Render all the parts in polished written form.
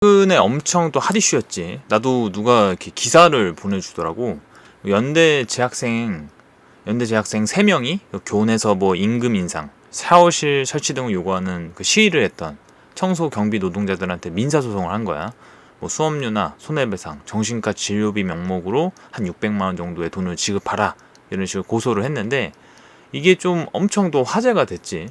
최근에 엄청 또 핫 이슈였지. 나도 누가 이렇게 기사를 보내주더라고. 연대 재학생 3명이 교내에서 뭐 임금 인상, 샤워실 설치 등을 요구하는 그 시위를 했던 청소 경비 노동자들한테 민사소송을 한 거야. 뭐 수업료나 손해배상, 정신과 진료비 명목으로 한 600만 원 정도의 돈을 지급하라, 이런 식으로 고소를 했는데, 이게 좀 엄청 또 화제가 됐지.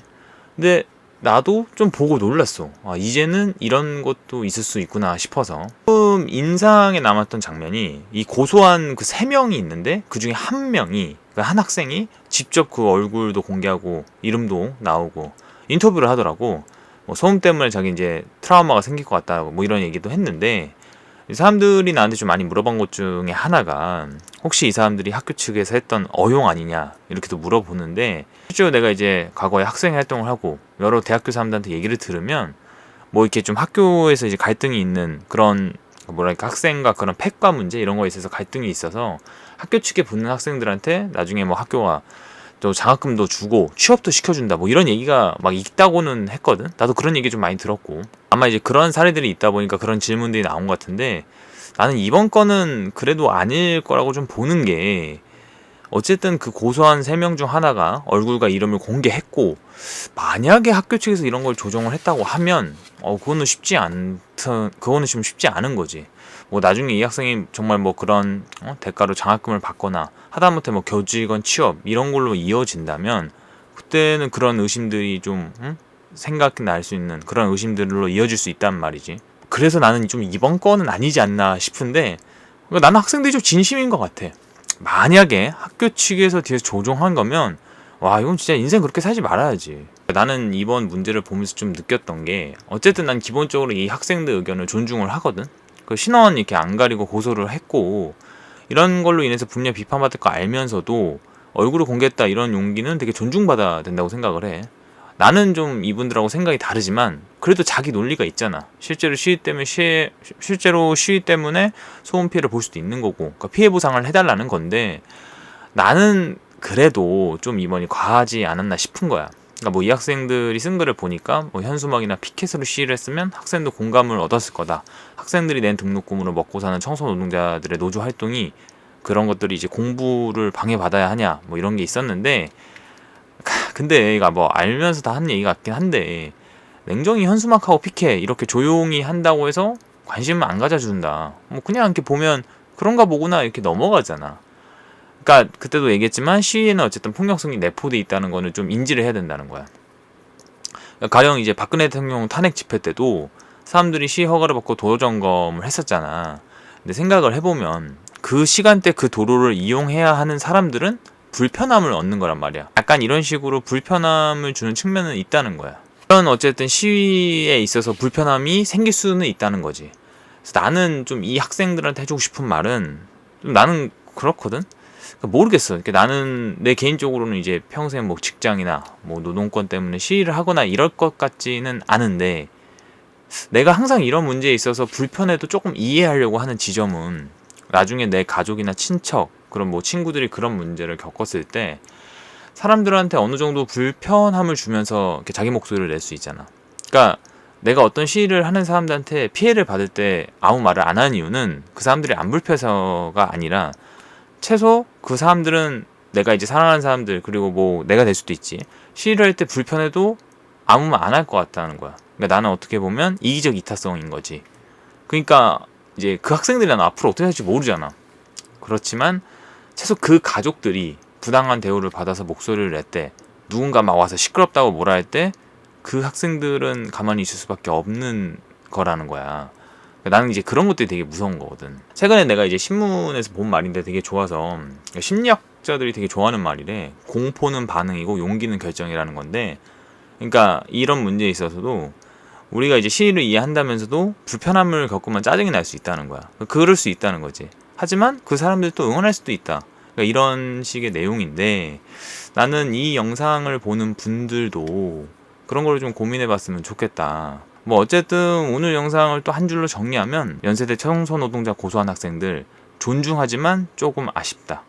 근데 나도 좀 보고 놀랐어. 이제는 이런 것도 있을 수 있구나 싶어서. 조금 인상에 남았던 장면이, 이 고소한 그 3명이 있는데 그 중에 한 명이, 그 한 학생이 직접 그 얼굴도 공개하고 이름도 나오고 인터뷰를 하더라고. 뭐 소음 때문에 자기 이제 트라우마가 생길 것 같다고 뭐 이런 얘기도 했는데, 이 사람들이 나한테 좀 많이 물어본 것 중에 하나가, 혹시 이 사람들이 학교 측에서 했던 어용 아니냐 이렇게도 물어보는데, 실제로 내가 이제 과거에 학생 활동을 하고 여러 대학교 사람들한테 얘기를 들으면, 뭐 이렇게 좀 학교에서 이제 갈등이 있는 그런, 뭐랄까, 학생과 그런 팩과 문제 이런 거에 있어서 갈등이 있어서 학교 측에 붙는 학생들한테 나중에 뭐 학교가 또 장학금도 주고 취업도 시켜준다 뭐 이런 얘기가 막 있다고는 했거든. 나도 그런 얘기 좀 많이 들었고, 아마 이제 그런 사례들이 있다 보니까 그런 질문들이 나온 것 같은데, 나는 이번 건은 그래도 아닐 거라고 좀 보는 게, 어쨌든 그 고소한 3명 중 하나가 얼굴과 이름을 공개했고, 만약에 학교 측에서 이런 걸 조정을 했다고 하면 그거는 좀 쉽지 않은 거지. 뭐 나중에 이 학생이 정말 뭐 그런 대가로 장학금을 받거나 하다못해 뭐 교직원 취업 이런 걸로 이어진다면, 그때는 그런 의심들이 좀 생각이 날 수 있는 그런 의심들로 이어질 수 있단 말이지. 그래서 나는 좀 이번 건은 아니지 않나 싶은데, 나는 학생들이 좀 진심인 것 같아. 만약에 학교 측에서 뒤에서 조종한 거면, 와, 이건 진짜 인생 그렇게 살지 말아야지. 나는 이번 문제를 보면서 좀 느꼈던 게, 어쨌든 난 기본적으로 이 학생들 의견을 존중을 하거든. 그 신원 이렇게 안 가리고 고소를 했고, 이런 걸로 인해서 분명 비판받을 거 알면서도 얼굴을 공개했다, 이런 용기는 되게 존중받아야 된다고 생각을 해. 나는 좀 이분들하고 생각이 다르지만 그래도 자기 논리가 있잖아. 실제로 시위 때문에 소음 피해를 볼 수도 있는 거고, 그러니까 피해 보상을 해달라는 건데, 나는 그래도 좀 이번이 과하지 않았나 싶은 거야. 그러니까 뭐 이 학생들이 쓴 글을 보니까, 뭐 현수막이나 피켓으로 시위를 했으면 학생도 공감을 얻었을 거다. 학생들이 낸 등록금으로 먹고 사는 청소 노동자들의 노조 활동이, 그런 것들이 이제 공부를 방해받아야 하냐 뭐 이런 게 있었는데, 근데 얘가 뭐 알면서 다 한 얘기 같긴 한데, 냉정히 현수막하고 피켓 이렇게 조용히 한다고 해서 관심을 안 가져준다, 뭐 그냥 이렇게 보면 그런가 보구나 이렇게 넘어가잖아. 그러니까 그때도 얘기했지만, 시위에는 어쨌든 폭력성이 내포돼 있다는 거는 좀 인지를 해야 된다는 거야. 가령 이제 박근혜 대통령 탄핵 집회 때도 사람들이 시위 허가를 받고 도로 점검을 했었잖아. 근데 생각을 해보면, 그 시간대 그 도로를 이용해야 하는 사람들은 불편함을 얻는 거란 말이야. 약간 이런 식으로 불편함을 주는 측면은 있다는 거야. 이런 어쨌든 시위에 있어서 불편함이 생길 수는 있다는 거지. 그래서 나는 좀 이 학생들한테 해주고 싶은 말은, 좀 나는 그렇거든. 그러니까 모르겠어. 그러니까 나는 내 개인적으로는 이제 평생 뭐 직장이나 뭐 노동권 때문에 시위를 하거나 이럴 것 같지는 않은데, 내가 항상 이런 문제에 있어서 불편해도 조금 이해하려고 하는 지점은, 나중에 내 가족이나 친척, 그런 뭐 친구들이 그런 문제를 겪었을 때 사람들한테 어느 정도 불편함을 주면서 이렇게 자기 목소리를 낼 수 있잖아. 그러니까 내가 어떤 시위를 하는 사람들한테 피해를 받을 때 아무 말을 안 하는 이유는, 그 사람들이 안 불편해서가 아니라, 최소 그 사람들은 내가 이제 사랑하는 사람들, 그리고 뭐 내가 될 수도 있지, 시위를 할 때 불편해도 아무 말 안 할 것 같다는 거야. 그러니까 나는 어떻게 보면 이기적 이타성인 거지. 그러니까 이제 그 학생들이 난 앞으로 어떻게 할지 모르잖아. 그렇지만 최소 그 가족들이 부당한 대우를 받아서 목소리를 낼 때, 누군가 막 와서 시끄럽다고 뭐라 할 때, 그 학생들은 가만히 있을 수밖에 없는 거라는 거야. 나는 이제 그런 것들이 되게 무서운 거거든. 최근에 내가 이제 신문에서 본 말인데 되게 좋아서, 심리학자들이 되게 좋아하는 말이래. 공포는 반응이고 용기는 결정이라는 건데, 그러니까 이런 문제에 있어서도 우리가 이제 시위를 이해한다면서도 불편함을 겪으면 짜증이 날 수 있다는 거야. 그럴 수 있다는 거지. 하지만 그 사람들 또 응원할 수도 있다. 그러니까 이런 식의 내용인데, 나는 이 영상을 보는 분들도 그런 걸 좀 고민해 봤으면 좋겠다. 뭐 어쨌든 오늘 영상을 또 한 줄로 정리하면, 연세대 청소노동자 고소한 학생들 존중하지만 조금 아쉽다.